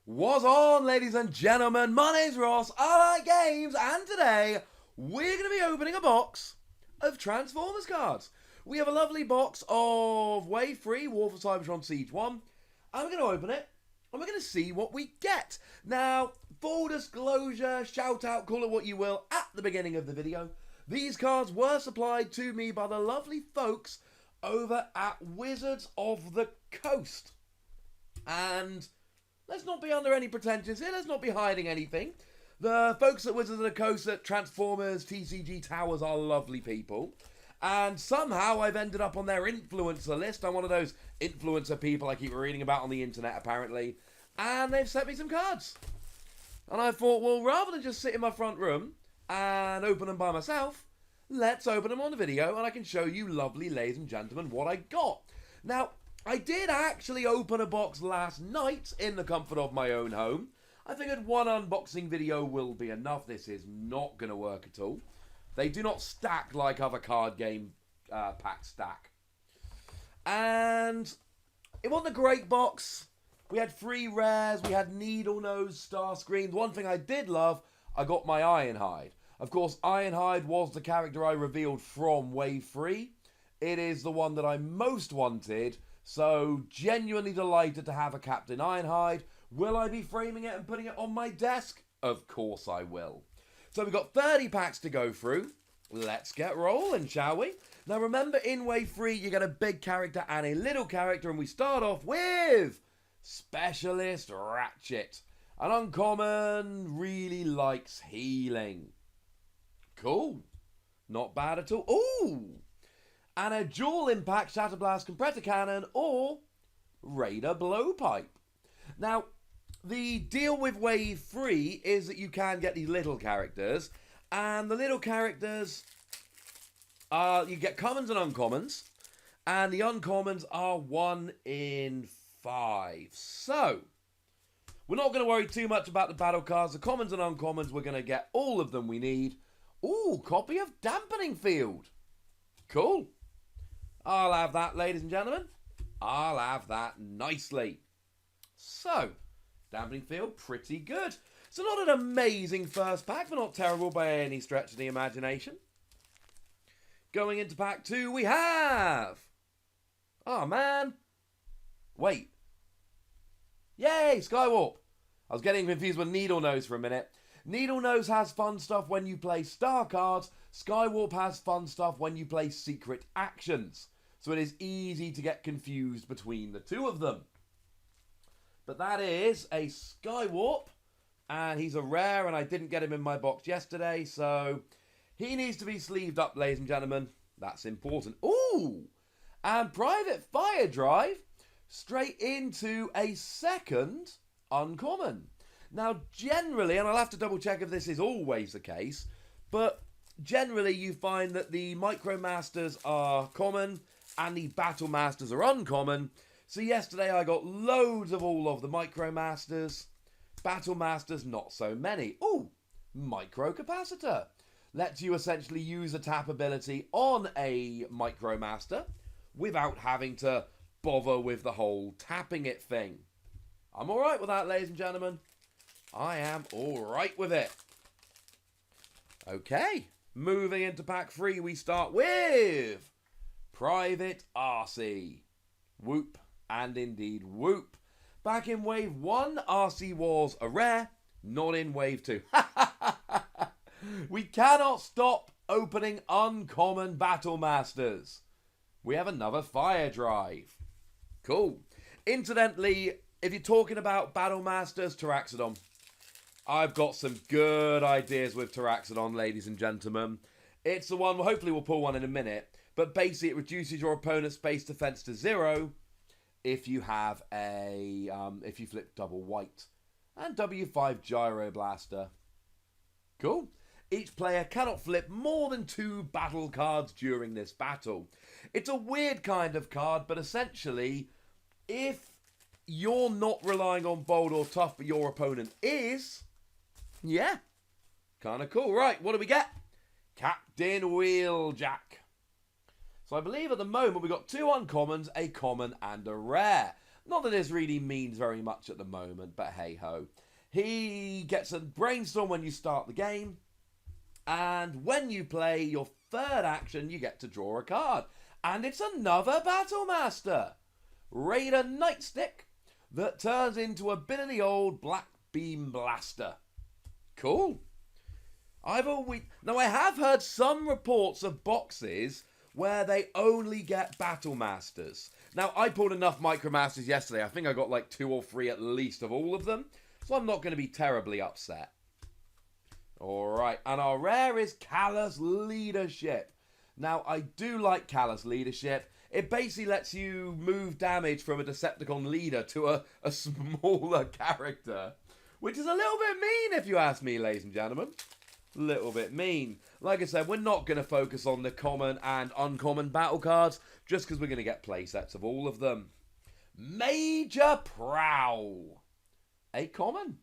What's on, ladies and gentlemen? My name's Ross, I like games, and today we're going to be opening a box of Transformers cards. We have a lovely box of Wave 3 War for Cybertron Siege 1, and we're going to open it, and we're going to see what we get. Now, full disclosure, shout out, call it what you will, at the beginning of the video, these cards were supplied to me by the lovely folks over at Wizards of the Coast. And let's not be under any pretensions here, let's not be hiding anything. The folks at Wizards of the Coast at Transformers TCG Towers are lovely people. And somehow I've ended up on their influencer list. I'm one of those influencer people I keep reading about on the internet, apparently. And they've sent me some cards. And I thought, well, rather than just sit in my front room and open them by myself, let's open them on the video and I can show you, lovely ladies and gentlemen, what I got. Now, I did actually open a box last night in the comfort of my own home. I figured one unboxing video will be enough. This is not going to work at all. They do not stack like other card game packs stack. And it wasn't a great box. We had 3 rares. We had needle nose star screens. One thing I did love, I got my Ironhide. Of course, Ironhide was the character I revealed from Wave 3. It is the one that I most wanted. So, genuinely delighted to have a Captain Ironhide. Will I be framing it and putting it on my desk? Of course I will. So we've got 30 packs to go through. Let's get rolling, shall we? Now remember, in Wave 3, you get a big character and a little character. And we start off with Specialist Ratchet. An uncommon, really likes healing. Cool. Not bad at all. Ooh! And a dual impact Shatterblast Compressor Cannon or Raider Blowpipe. Now, the deal with Wave 3 is that you can get these little characters, and the little characters you get commons and uncommons, and the uncommons are 1 in 5. So, we're not going to worry too much about the battle cards. The commons and uncommons, we're going to get all of them we need. Ooh, copy of Dampening Field. Cool. I'll have that, ladies and gentlemen. I'll have that nicely. So, Dampening Field, pretty good. So not an amazing first pack, but not terrible by any stretch of the imagination. Going into pack 2, we have... Oh, man. Wait. Yay, Skywarp. I was getting confused with Needle Nose for a minute. Needle Nose has fun stuff when you play star cards. Skywarp has fun stuff when you play secret actions. So it is easy to get confused between the two of them. But that is a Skywarp. And he's a rare, and I didn't get him in my box yesterday. So he needs to be sleeved up, ladies and gentlemen. That's important. Ooh! And Private Fire Drive straight into a second uncommon. Now, generally, and I'll have to double check if this is always the case, but generally you find that the Micromasters are common and the Battle Masters are uncommon. So yesterday I got loads of all of the Micromasters. Battle Masters, not so many. Ooh, Micro Capacitor. Lets you essentially use a tap ability on a Micromaster without having to bother with the whole tapping it thing. I'm alright with that, ladies and gentlemen. I am alright with it. Okay, moving into pack 3, we start with Private RC. Whoop, and indeed whoop. Back in Wave 1, RC was a rare, not in Wave 2. We cannot stop opening uncommon Battle Masters. We have another Fire Drive. Cool. Incidentally, if you're talking about Battle Masters, Taraxodon. I've got some good ideas with Taraxodon, ladies and gentlemen. It's the one, hopefully we'll pull one in a minute, but basically it reduces your opponent's space defense to 0 if you have a, if you flip double white. And W5 Gyro Blaster. Cool. Each player cannot flip more than 2 battle cards during this battle. It's a weird kind of card, but essentially, if you're not relying on bold or tough, but your opponent is, yeah, kind of cool. Right, what do we get? Captain Wheeljack. So I believe at the moment we've got 2 uncommons, a common and a rare. Not that this really means very much at the moment, but hey-ho. He gets a brainstorm when you start the game, and when you play your third action, you get to draw a card. And it's another Battle Master, Raider Nightstick, that turns into a bit of the old Black Beam Blaster. Cool. Now, I have heard some reports of boxes where they only get Battle Masters. Now, I pulled enough Micromasters yesterday. I think I got like 2 or 3 at least of all of them. So I'm not going to be terribly upset. Alright, and our rare is Callous Leadership. Now, I do like Callous Leadership. It basically lets you move damage from a Decepticon leader to a smaller character. Which is a little bit mean, if you ask me, ladies and gentlemen. Little bit mean. Like I said, we're not going to focus on the common and uncommon battle cards, just because we're going to get playsets of all of them. Major Prowl. A common.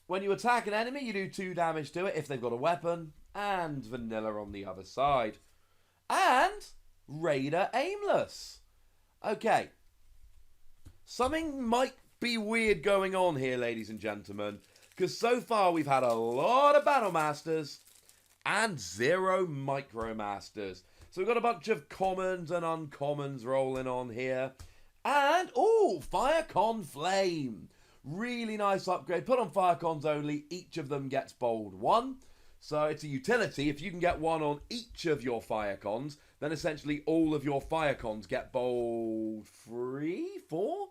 When you attack an enemy, you do 2 damage to it if they've got a weapon, and vanilla on the other side. And Raider Aimless. Okay. Something might be weird going on here, ladies and gentlemen, because so far we've had a lot of Battle Masters and 0 Micromasters. So we've got a bunch of commons and uncommons rolling on here. And, ooh, Firecon Flame. Really nice upgrade. Put on Firecons only. Each of them gets bold 1. So it's a utility. If you can get 1 on each of your Firecons, then essentially all of your Firecons get bold 3? 4?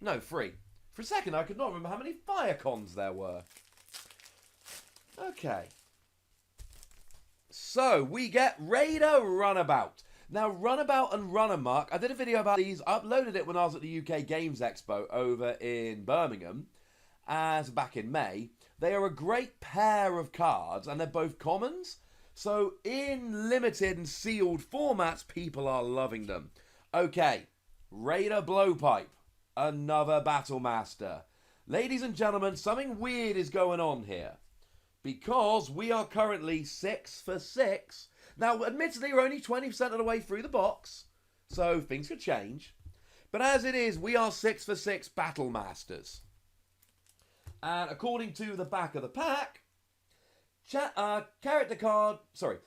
No, 3. For a second, I could not remember how many Firecons there were. Okay. So, we get Raider Runabout. Now, Runabout and Runamuck, I did a video about these. I uploaded it when I was at the UK Games Expo over in Birmingham, as back in May. They are a great pair of cards, and they're both commons. So, in limited and sealed formats, people are loving them. Okay, Raider Blowpipe. Another Battle Master. Ladies and gentlemen, something weird is going on here. Because we are currently 6 for 6. Now, admittedly, we're only 20% of the way through the box. So, things could change. But as it is, we are 6 for 6 Battle Masters. And according to the back of the pack, character card... Sorry.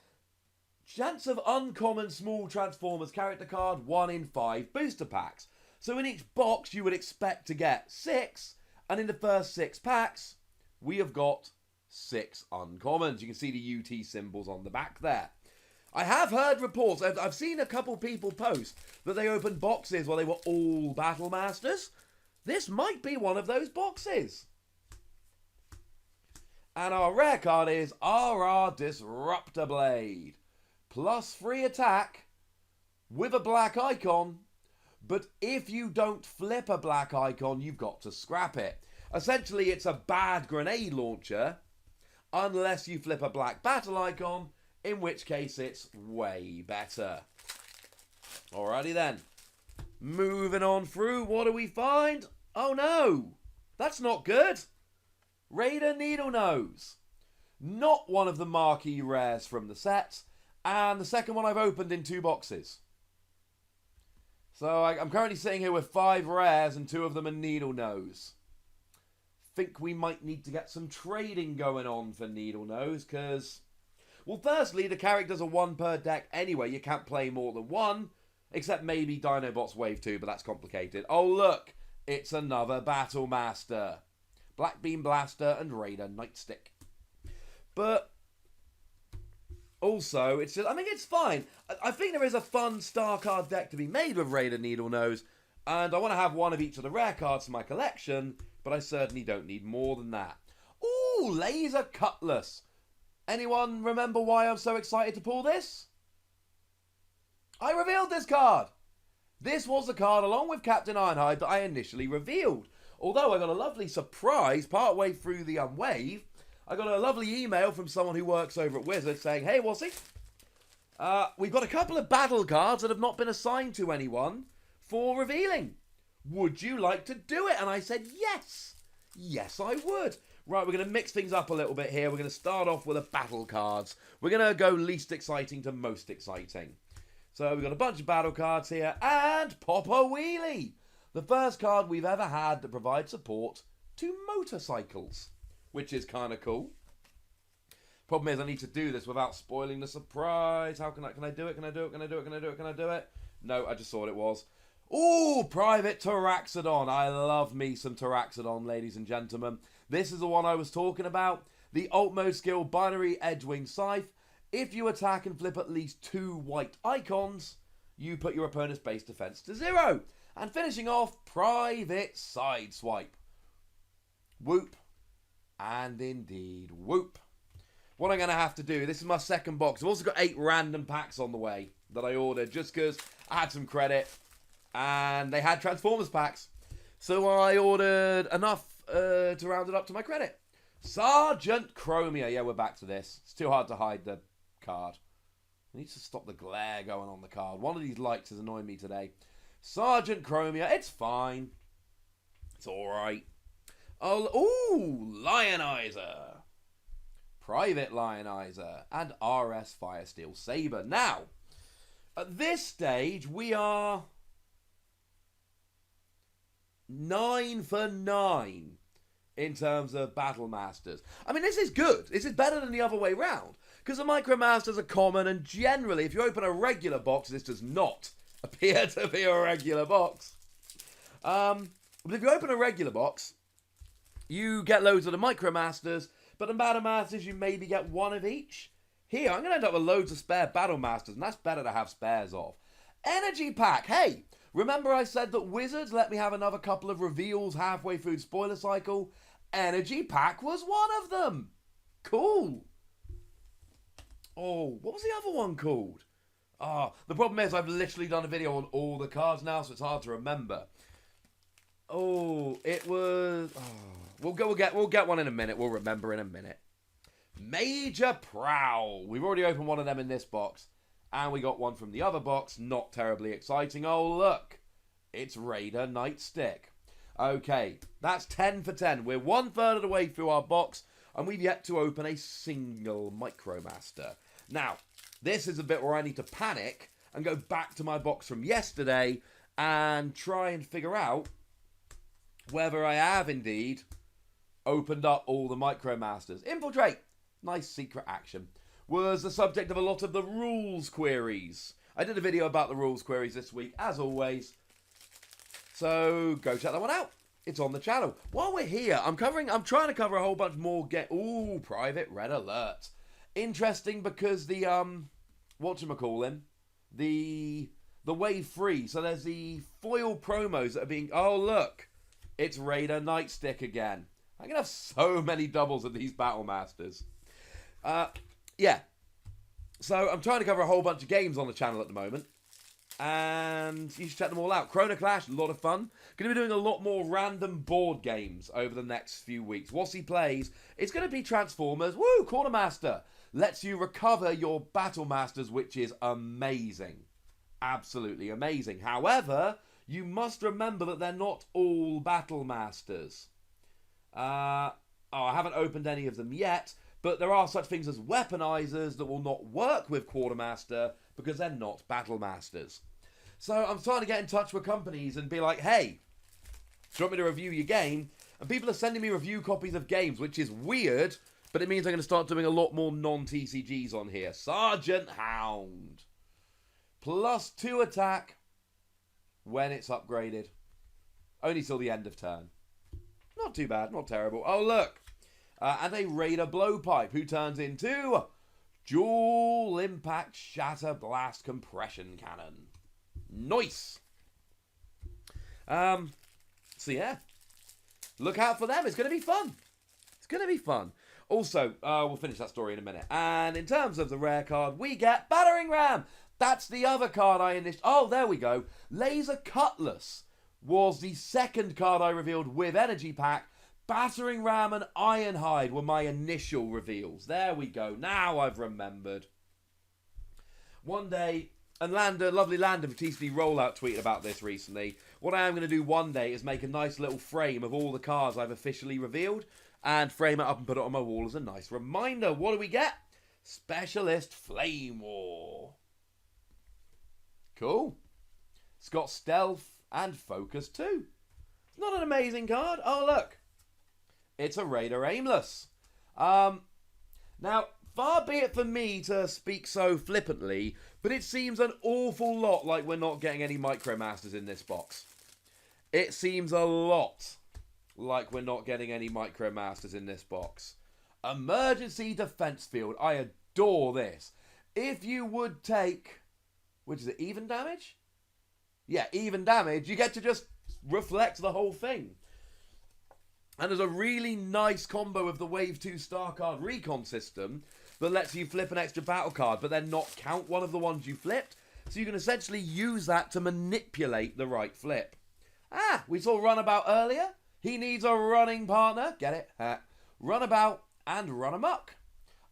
Chance of uncommon small Transformers character card 1 in 5 booster packs. So in each box, you would expect to get 6, and in the first 6 packs, we have got 6 uncommons. You can see the UT symbols on the back there. I have heard reports, I've seen a couple people post that they opened boxes where they were all Battle Masters. This might be one of those boxes. And our rare card is RR Disruptor Blade. +3 attack with a black icon. But if you don't flip a black icon, you've got to scrap it. Essentially, it's a bad grenade launcher, unless you flip a black battle icon, in which case it's way better. Alrighty then. Moving on through, what do we find? Oh no! That's not good! Raider Needlenose. Not one of the marquee rares from the set, and the second one I've opened in 2 boxes. So I'm currently sitting here with 5 rares and 2 of them are Needlenose. Think we might need to get some trading going on for Needlenose, because... Well, firstly, the characters are 1 per deck anyway. You can't play more than 1, except maybe Dinobots Wave 2, but that's complicated. Oh, look! It's another Battle Master. Black Beam Blaster and Raider Nightstick. But... also, it's just, I mean, it's fine. I think there is a fun star card deck to be made with Raider Needlenose, and I want to have 1 of each of the rare cards in my collection, but I certainly don't need more than that. Ooh, Laser Cutlass. Anyone remember why I'm so excited to pull this? I revealed this card. This was the card, along with Captain Ironhide, that I initially revealed. Although I got a lovely surprise partway through the wave. I got a lovely email from someone who works over at Wizard saying, "Hey, Wassy, we've got a couple of battle cards that have not been assigned to anyone for revealing. Would you like to do it?" And I said, yes. Yes, I would. Right, we're going to mix things up a little bit here. We're going to start off with the battle cards. We're going to go least exciting to most exciting. So we've got a bunch of battle cards here, and Pop a Wheelie, the first card we've ever had that provides support to motorcycles, which is kind of cool. Problem is, I need to do this without spoiling the surprise. How can I do it? Can I do it? Can I do it? Can I do it? Can I do it? No, I just thought it was. Ooh, Private Pteraxodon. I love me some Pteraxodon, ladies and gentlemen. This is the one I was talking about. The Alt Mode skill Binary Edgewing Scythe. If you attack and flip at least 2 white icons, you put your opponent's base defense to 0. And finishing off, Private Sideswipe. Whoop. And indeed, whoop. What I'm going to have to do, this is my second box. I've also got 8 random packs on the way that I ordered just because I had some credit and they had Transformers packs. So I ordered enough to round it up to my credit. Sergeant Chromia. Yeah, we're back to this. It's too hard to hide the card. I need to stop the glare going on the card. One of these lights is annoying me today. Sergeant Chromia. It's fine. It's alright. Oh, ooh, Lionizer. Private Lionizer. And RS Firesteel Saber. Now, at this stage, we are 9 for 9 in terms of Battle Masters. I mean, this is good. This is better than the other way round. Because the Micro Masters are common, and generally, if you open a regular box, this does not appear to be a regular box. But if you open a regular box, you get loads of the Micro Masters, but the Battle Masters, you maybe get 1 of each. Here, I'm going to end up with loads of spare Battle Masters, and that's better to have spares of. Energy Pack. Hey, remember I said that Wizards let me have another couple of reveals halfway through the spoiler cycle? Energy Pack was one of them. Cool. Oh, what was the other one called? The problem is I've literally done a video on all the cards now, so it's hard to remember. Oh, it was... We'll get one in a minute. We'll remember in a minute. Major Prowl. We've already opened one of them in this box. And we got one from the other box. Not terribly exciting. Oh, look. It's Raider Nightstick. Okay, that's 10 for 10. We're 1/3 of the way through our box. And we've yet to open a single Micromaster. Now, this is a bit where I need to panic and go back to my box from yesterday and try and figure out whether I have indeed opened up all the Micromasters. Infiltrate, nice secret action, was the subject of a lot of the rules queries. I did a video about the rules queries this week, as always. So go check that one out. It's on the channel. While we're here, I'm trying to cover a whole bunch more Ooh, Private Red Alert. Interesting because the whatchamacallin, the Wave 3. So there's the foil promos that are being... Oh, look. It's Raider Nightstick again. I'm going to have so many doubles of these Battle Masters. Yeah. So I'm trying to cover a whole bunch of games on the channel at the moment. And you should check them all out. Chrono Clash, a lot of fun. Going to be doing a lot more random board games over the next few weeks. Wassy Plays, it's going to be Transformers. Woo, Quartermaster. Lets you recover your Battle Masters, which is amazing. Absolutely amazing. However, you must remember that they're not all Battle Masters. I haven't opened any of them yet, but there are such things as weaponizers that will not work with Quartermaster because they're not Battle Masters. So I'm trying to get in touch with companies and be like, hey, do you want me to review your game? And people are sending me review copies of games, which is weird, but it means I'm going to start doing a lot more non-TCGs on here. Sergeant Hound. +2 attack when it's upgraded. Only till the end of turn. Not too bad, not terrible. Oh, look. And a Raider Blowpipe, who turns into Dual Impact Shatter Blast Compression Cannon. Nice. So, yeah. Look out for them. It's going to be fun. It's going to be fun. Also, we'll finish that story in a minute. And in terms of the rare card, we get Battering Ram. That's the other card I initially... Oh, there we go. Laser Cutlass was the second card I revealed with Energy Pack. Battering Ram and Ironhide were my initial reveals. There we go. Now I've remembered. One day, and lovely Landon for TCG Rollout tweeted about this recently. What I am going to do one day is make a nice little frame of all the cards I've officially revealed and frame it up and put it on my wall as a nice reminder. What do we get? Specialist Flame War. Cool. It's got stealth and focus too. It's not an amazing card. Oh, look. It's a Raider Aimless. Now, far be it for me to speak so flippantly, but it seems an awful lot like we're not getting any Micromasters in this box. It seems a lot like we're not getting any Micromasters in this box. Emergency Defense Field. I adore this. If you would take... which is it, even damage? Yeah, even damage. You get to just reflect the whole thing. And there's a really nice combo of the Wave 2 star card recon system that lets you flip an extra battle card, but then not count one of the ones you flipped. So you can essentially use that to manipulate the right flip. Ah, we saw Runabout earlier. He needs a running partner. Get it? Runabout and Run Amok.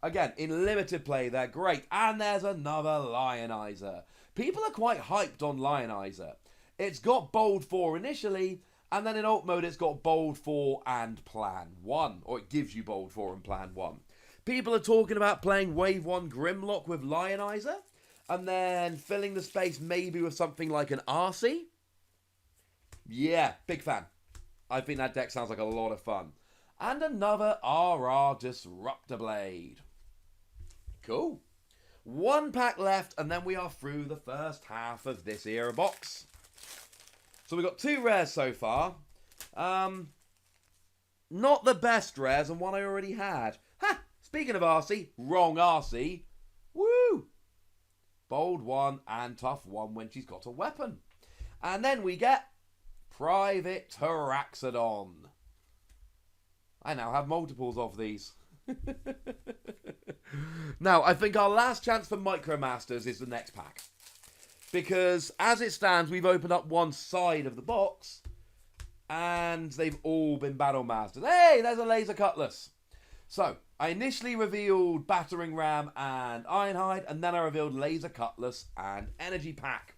Again, in limited play, they're great. And there's another Lionizer. People are quite hyped on Lionizer. It's got Bold 4 initially, and then in alt mode it's got Bold 4 and Plan 1. Or it gives you Bold 4 and Plan 1. People are talking about playing Wave 1 Grimlock with Lionizer, and then filling the space maybe with something like an RC. Yeah, big fan. I think that deck sounds like a lot of fun. And another RR Disruptor Blade. Cool. One pack left, and then we are through the first half of this era box. So we've got 2 rares so far. Not the best rares, and one I already had. Ha! Speaking of RC, wrong RC. Woo! Bold 1 and tough 1 when she's got a weapon. And then we get Private Taraxodon. I now have multiples of these. Now, I think our last chance for Micromasters is the next pack. Because, as it stands, we've opened up one side of the box, and they've all been Battle Masters. Hey, there's a Laser Cutlass. So, I initially revealed Battering Ram and Ironhide, and then I revealed Laser Cutlass and Energy Pack.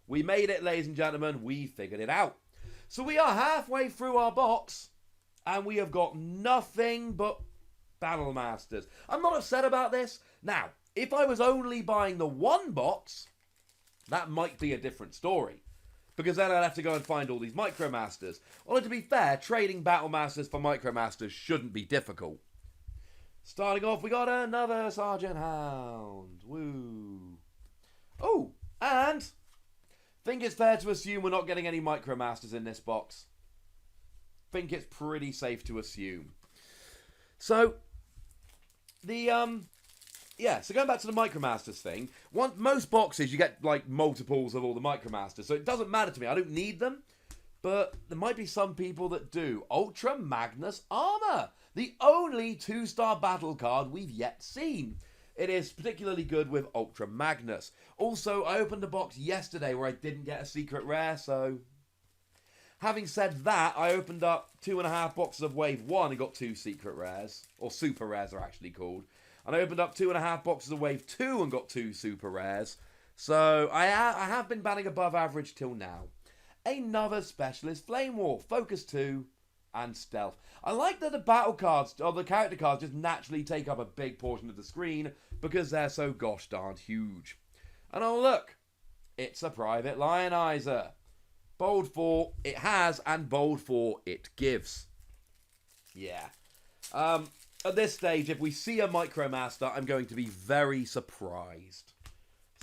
We made it, ladies and gentlemen. We figured it out. So we are halfway through our box, and we have got nothing but Battle Masters. I'm not upset about this. Now, if I was only buying the one box, that might be a different story. Because then I'd have to go and find all these Micromasters. Although, to be fair, trading Battle Masters for Micromasters shouldn't be difficult. Starting off, we got another Sergeant Hound. Woo. Oh, and think it's fair to assume we're not getting any Micromasters in this box. Think it's pretty safe to assume. So, so going back to the Micromasters thing, most boxes you get like multiples of all the Micromasters, so it doesn't matter to me. I don't need them, but there might be some people that do. Ultra Magnus Armor, the only 2-star battle card we've yet seen. It is particularly good with Ultra Magnus. Also, I opened a box yesterday where I didn't get a secret rare, so... Having said that, I opened up 2.5 boxes of Wave 1 and got 2 secret rares. Or super rares are actually called. And I opened up 2.5 boxes of Wave 2 and got 2 super rares. So I have been batting above average till now. Another Specialist Flame War, Focus 2 and Stealth. I like that the battle cards, or the character cards, just naturally take up a big portion of the screen because they're so gosh darned huge. And oh look, it's a Private Lionizer. Bold 4 it has, and Bold 4 it gives. Yeah. At this stage, if we see a Micromaster, I'm going to be very surprised.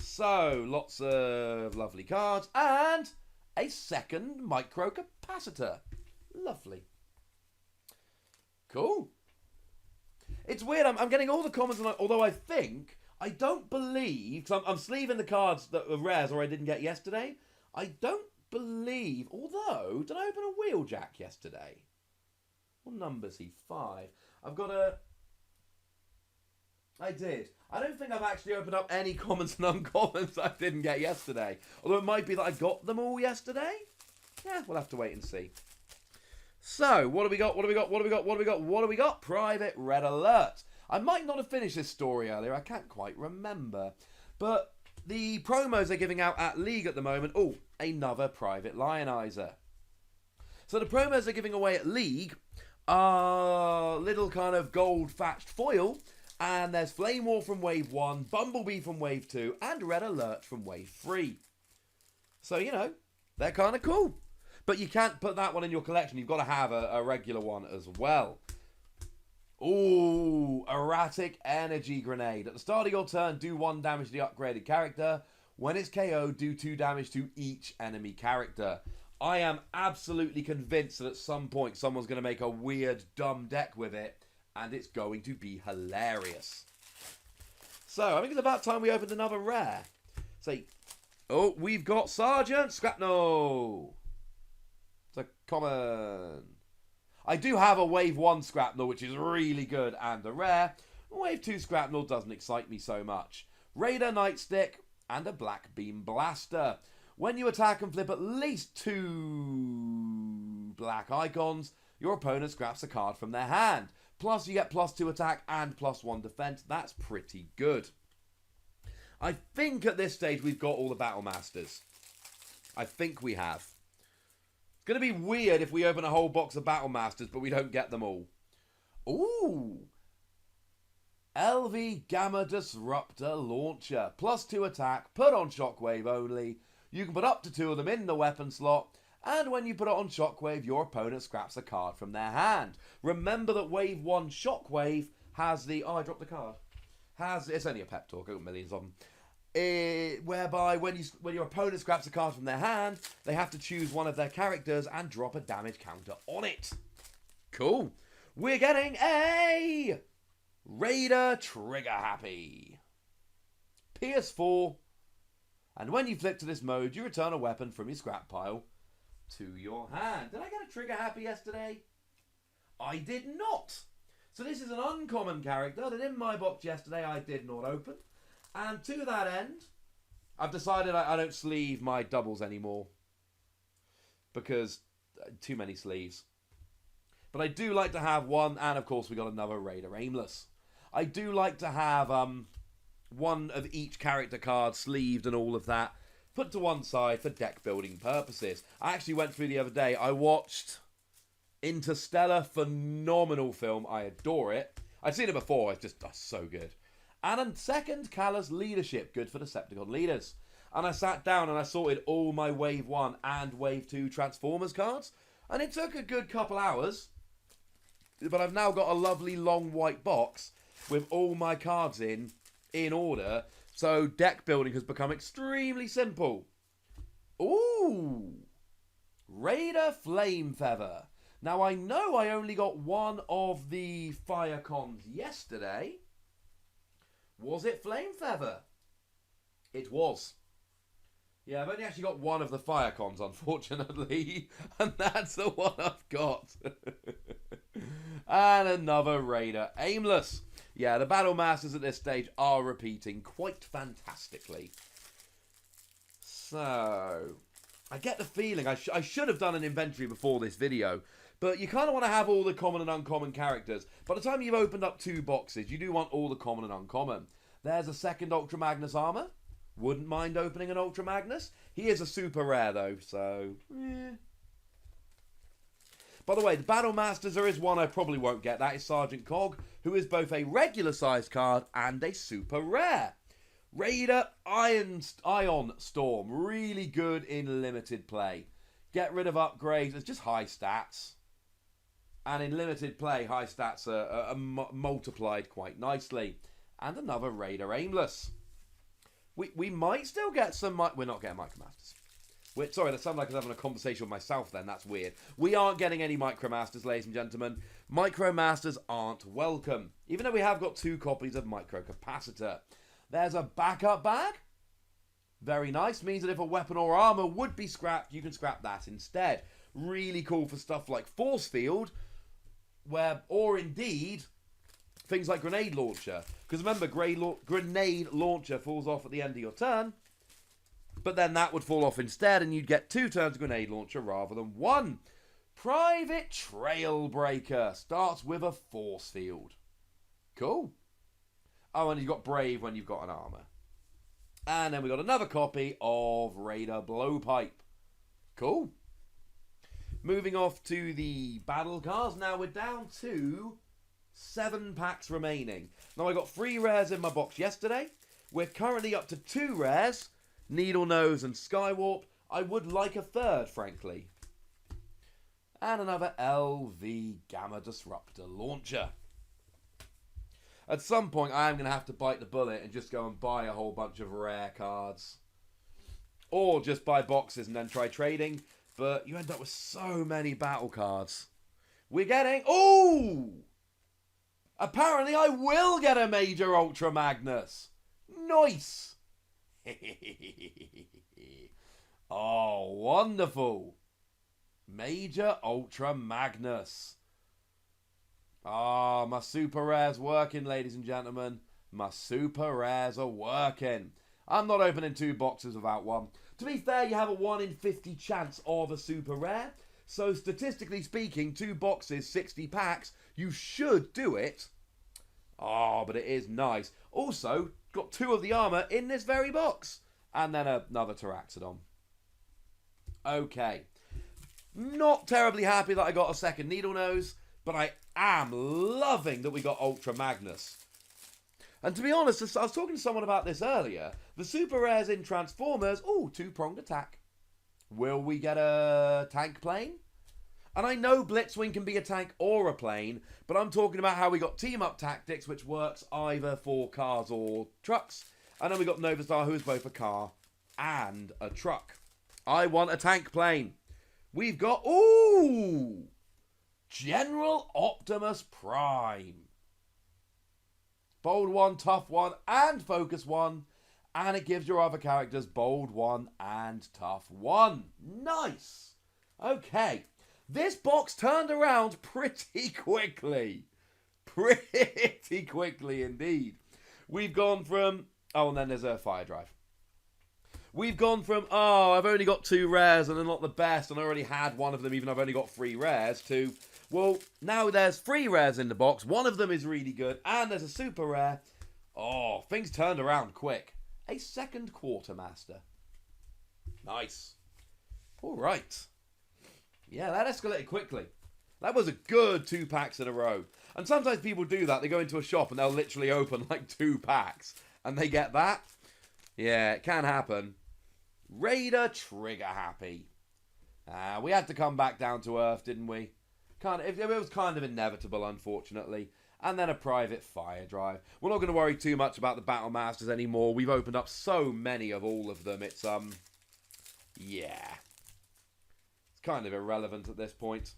So, lots of lovely cards, and a second Micro Capacitor. Lovely. Cool. It's weird, I'm getting all the comments, although I don't believe, because I'm sleeving the cards that were rares or I didn't get yesterday. I don't believe, although, did I open a Wheeljack yesterday? What number is he? 5. I did. I don't think I've actually opened up any commons and uncommons I didn't get yesterday. Although it might be that I got them all yesterday. Yeah, we'll have to wait and see. So, what do we got? Private Red Alert. I might not have finished this story earlier. I can't quite remember. But the promos they're giving out at League at the moment. Oh, another Private Lionizer. So the promos they're giving away at League are little kind of gold thatched foil. And there's Flame War from Wave 1, Bumblebee from Wave 2, and Red Alert from Wave 3. So, you know, they're kind of cool. But you can't put that one in your collection. You've got to have a regular one as well. Ooh, Erratic Energy Grenade. At the start of your turn, do 1 damage to the upgraded character. When it's KO'd, do 2 damage to each enemy character. I am absolutely convinced that at some point someone's going to make a weird, dumb deck with it, and it's going to be hilarious. So, I think it's about time we opened another rare. Say, oh, we've got Sergeant Scrapnel. It's a common. I do have a Wave 1 Scrapnel, which is really good, and a rare. Wave 2 Scrapnel doesn't excite me so much. Raider Nightstick, and a Black Beam Blaster. When you attack and flip at least 2 black icons, your opponent scraps a card from their hand. Plus, you get +2 attack and +1 defense. That's pretty good. I think at this stage we've got all the Battle Masters. I think we have. It's going to be weird if we open a whole box of Battle Masters, but we don't get them all. Ooh. LV Gamma Disruptor Launcher. +2 attack, put on Shockwave only. You can put up to 2 of them in the weapon slot. And when you put it on Shockwave, your opponent scraps a card from their hand. Remember that Wave 1 Shockwave has the... Oh, I dropped the card. It's only a pep talk. I've got millions of them. Whereby when your opponent scraps a card from their hand, they have to choose one of their characters and drop a damage counter on it. Cool. We're getting a Raider Trigger Happy. PS4. And when you flip to this mode, you return a weapon from your scrap pile to your hand. Did I get a Trigger Happy yesterday? I did not. So this is an uncommon character that in my box yesterday I did not open. And to that end, I've decided I don't sleeve my doubles anymore. Because too many sleeves. But I do like to have one, and of course we got another Raider Aimless. I do like to have one of each character card sleeved and all of that put to one side for deck building purposes. I actually went through the other day. I watched Interstellar, phenomenal film. I adore it. I'd seen it before. It's just so good. And a second, Callous Leadership, good for Decepticon leaders. And I sat down and I sorted all my Wave 1 and Wave 2 Transformers cards. And it took a good couple hours. But I've now got a lovely long white box with all my cards in order. So deck building has become extremely simple. Ooh! Raider Flame Feather. Now I know I only got one of the Firecons yesterday. Was it Flame Feather? It was. Yeah, I've only actually got one of the Firecons, unfortunately. And that's the one I've got. And another Raider Aimless. Yeah, the Battle Masters at this stage are repeating quite fantastically. So, I get the feeling I should have done an inventory before this video. But you kind of want to have all the common and uncommon characters. By the time you've opened up 2 boxes, you do want all the common and uncommon. There's a second Ultra Magnus armor. Wouldn't mind opening an Ultra Magnus. He is a super rare though, so... By the way, the Battle Masters, there is one I probably won't get. That is Sergeant Cog, who is both a regular sized card and a super rare. Raider Ion Storm. Really good in limited play. Get rid of upgrades. It's just high stats. And in limited play, high stats are multiplied quite nicely. And another Raider Aimless. We might still get some... We're not getting Micromasters. Sorry, that sounded like I was having a conversation with myself then. That's weird. We aren't getting any Micromasters, ladies and gentlemen. Micromasters aren't welcome. Even though we have got 2 copies of Microcapacitor. There's a backup bag. Very nice. Means that if a weapon or armor would be scrapped, you can scrap that instead. Really cool for stuff like Force Field. Or indeed... things like Grenade Launcher. Because remember, Grenade Launcher falls off at the end of your turn. But then that would fall off instead, and you'd get 2 turns of Grenade Launcher rather than 1. Private Trailbreaker. Starts with a Force Field. Cool. Oh, and you've got Brave when you've got an armor. And then we got another copy of Raider Blowpipe. Cool. Moving off to the battle cards. Now we're down to 7 packs remaining. Now I got 3 rares in my box yesterday. We're currently up to 2 rares. Needle Nose and Skywarp. I would like a third, frankly. And another LV Gamma Disruptor launcher. At some point, I am going to have to bite the bullet and just go and buy a whole bunch of rare cards. Or just buy boxes and then try trading. But you end up with so many battle cards. We're getting... Ooh! Apparently I will get a Major Ultra Magnus. Nice! Oh, wonderful. Major Ultra Magnus. Ah, my super rares working, ladies and gentlemen. My super rares are working. I'm not opening 2 boxes without one. To be fair, you have a 1 in 50 chance of a super rare. So statistically speaking, 2 boxes, 60 packs, you should do it. Oh, but it is nice. Also, got 2 of the armor in this very box. And then another Pteranodon. Okay. Not terribly happy that I got a second Needle Nose, but I am loving that we got Ultra Magnus. And to be honest, I was talking to someone about this earlier. The super rares in Transformers, ooh, 2-pronged attack. Will we get a tank plane? And I know Blitzwing can be a tank or a plane, but I'm talking about how we got team-up tactics, which works either for cars or trucks. And then we got Novastar, who is both a car and a truck. I want a tank plane. We've got, ooh, General Optimus Prime. Bold 1, tough 1, and focus 1. And it gives your other characters bold 1 and tough 1. Nice. Okay. This box turned around pretty quickly. Pretty quickly indeed. We've gone from... Oh, and then there's a fire drive. We've gone from, oh, I've only got 2 rares and they're not the best, and I already had one of them even though I've only got 3 rares, to, well, now there's 3 rares in the box. One of them is really good, and there's a super rare. Oh, things turned around quick. A second Quartermaster. Nice. All right. Yeah, that escalated quickly. That was a good 2 packs in a row. And sometimes people do that. They go into a shop and they'll literally open like 2 packs. And they get that. Yeah, it can happen. Raider Trigger Happy. We had to come back down to earth, didn't we? It was kind of inevitable, unfortunately. And then a private fire drive. We're not going to worry too much about the Battle Masters anymore. We've opened up so many of all of them. It's, yeah. It's kind of irrelevant at this point.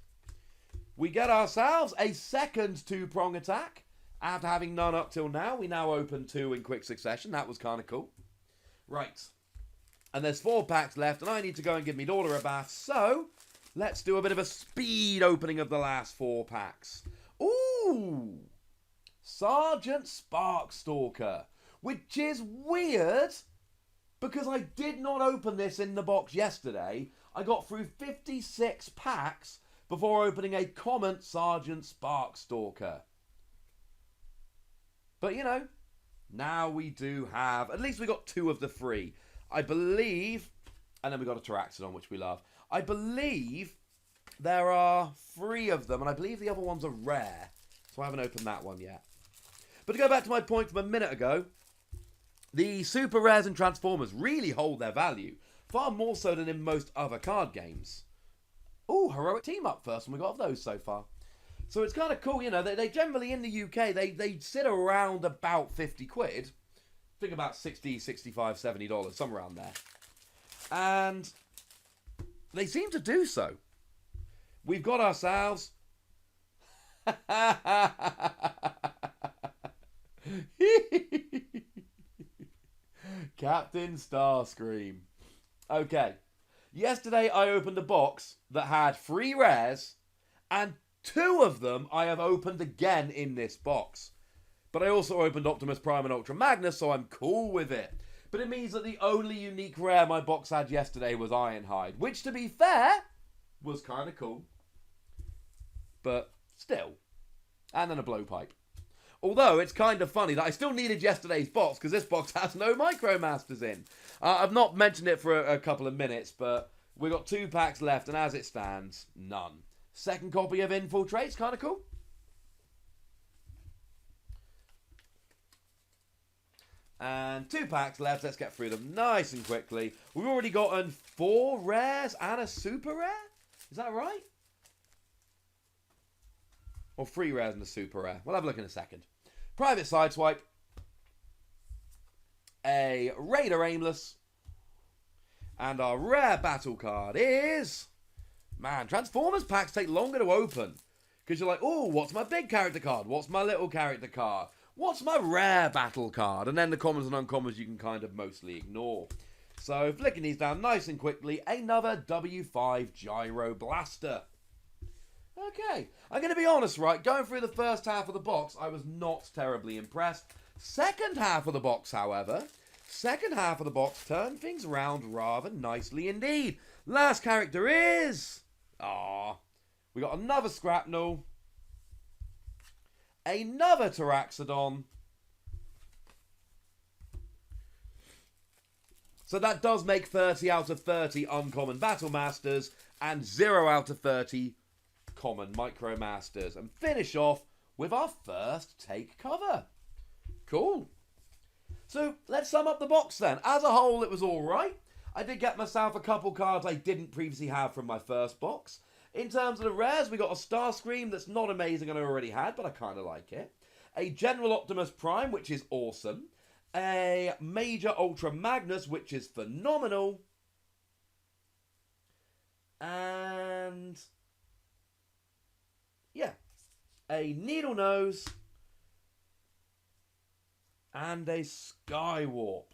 We get ourselves a second 2-prong attack. After having none up till now, we now open 2 in quick succession. That was kind of cool. Right. And there's 4 packs left, and I need to go and give me daughter a bath. So, let's do a bit of a speed opening of the last 4 packs. Ooh! Sergeant Sparkstalker. Which is weird, because I did not open this in the box yesterday. I got through 56 packs before opening a common Sergeant Sparkstalker. But, you know, now we do have... At least we got 2 of the 3. I believe... And then we got a Pteranodon, which we love. I believe there are 3 of them, and I believe the other ones are rare. So I haven't opened that one yet. But to go back to my point from a minute ago, the super rares in Transformers really hold their value. Far more so than in most other card games. Ooh, Heroic Team Up first, and we got of those so far. So it's kind of cool, you know, they generally, in the UK, they sit around about 50 quid. I think about 60, 65, $70, somewhere around there. And they seem to do so. We've got ourselves... Captain Starscream. Okay. Yesterday I opened a box that had 3 rares, and 2 of them I have opened again in this box. But I also opened Optimus Prime and Ultra Magnus, so I'm cool with it. But it means that the only unique rare my box had yesterday was Ironhide, which, to be fair, was kind of cool. But still. And then a blowpipe. Although, it's kind of funny that I still needed yesterday's box, because this box has no Micromasters in. I've not mentioned it for a couple of minutes, but we've got 2 packs left, and as it stands, none. Second copy of Infiltrate's kind of cool. And 2 packs left. Let's get through them nice and quickly. We've already gotten 4 rares and a super rare. Is that right? Or 3 rares and a super rare. We'll have a look in a second. Private Sideswipe. A Raider Aimless. And our rare battle card is... Man, Transformers packs take longer to open. Because you're like, oh, what's my big character card? What's my little character card? What's my rare battle card? And then the commons and uncommons you can kind of mostly ignore. So, flicking these down nice and quickly, another W5 Gyro Blaster. Okay, I'm going to be honest, right? Going through the first half of the box, I was not terribly impressed. Second half of the box, however, turned things around rather nicely indeed. Last character is... we got another Scrapnel. Another Taraxodon. So that does make 30 out of 30 uncommon Battle Masters and 0 out of 30 common Micro Masters. And finish off with our first take cover. Cool. So let's sum up the box then. As a whole, it was alright. I did get myself a couple cards I didn't previously have from my first box. In terms of the rares, we got a Starscream that's not amazing and I already had, but I kind of like it. A General Optimus Prime, which is awesome. A Major Ultra Magnus, which is phenomenal. And... yeah. A Needle Nose. And a Skywarp.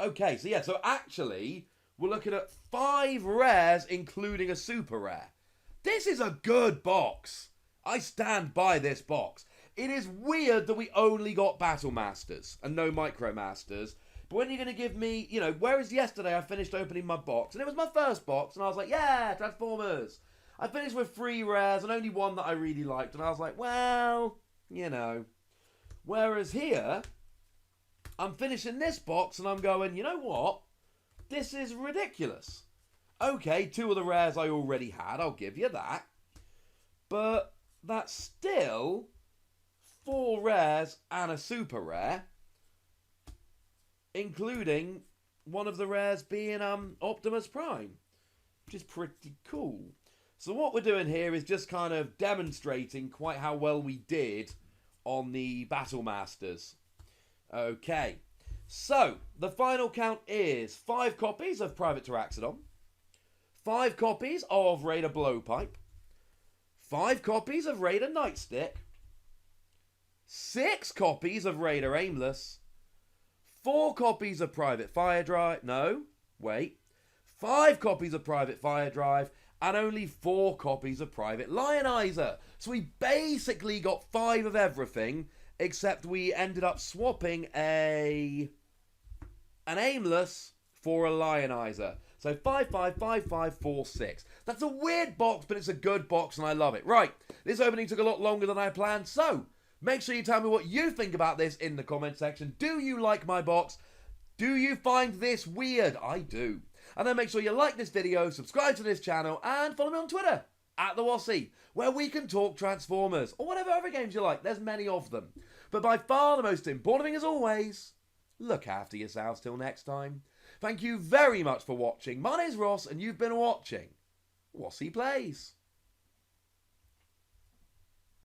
Okay, so yeah, so actually... we're looking at 5 rares, including a super rare. This is a good box. I stand by this box. It is weird that we only got Battle Masters and no Micro Masters. But when you're going to give me, you know, whereas yesterday I finished opening my box, and it was my first box, and I was like, yeah, Transformers. I finished with 3 rares and only 1 that I really liked, and I was like, well, you know. Whereas here, I'm finishing this box, and I'm going, you know what? This is ridiculous. Okay, 2 of the rares I already had, I'll give you that. But that's still 4 rares and a super rare. Including one of the rares being Optimus Prime. Which is pretty cool. So what we're doing here is just kind of demonstrating quite how well we did on the Battle Masters. Okay. So, the final count is 5 copies of Private Taraxodon, 5 copies of Raider Blowpipe, 5 copies of Raider Nightstick, 6 copies of Raider Aimless, 4 copies of Private Fire Drive, 5 copies of Private Fire Drive, and only 4 copies of Private Lionizer. So we basically got 5 of everything, except we ended up swapping an Aimless for a Lionizer. So 5, 5, 5, 5, 4, 6. That's a weird box, but it's a good box and I love it. Right, this opening took a lot longer than I planned, so make sure you tell me what you think about this in the comment section. Do you like my box? Do you find this weird? I do. And then make sure you like this video, subscribe to this channel, and follow me on Twitter, @TheWossy, where we can talk Transformers, or whatever other games you like. There's many of them. But by far the most important thing, as always, look after yourselves till next time. Thank you very much for watching. My name's Ross, and you've been watching Wossy Plays.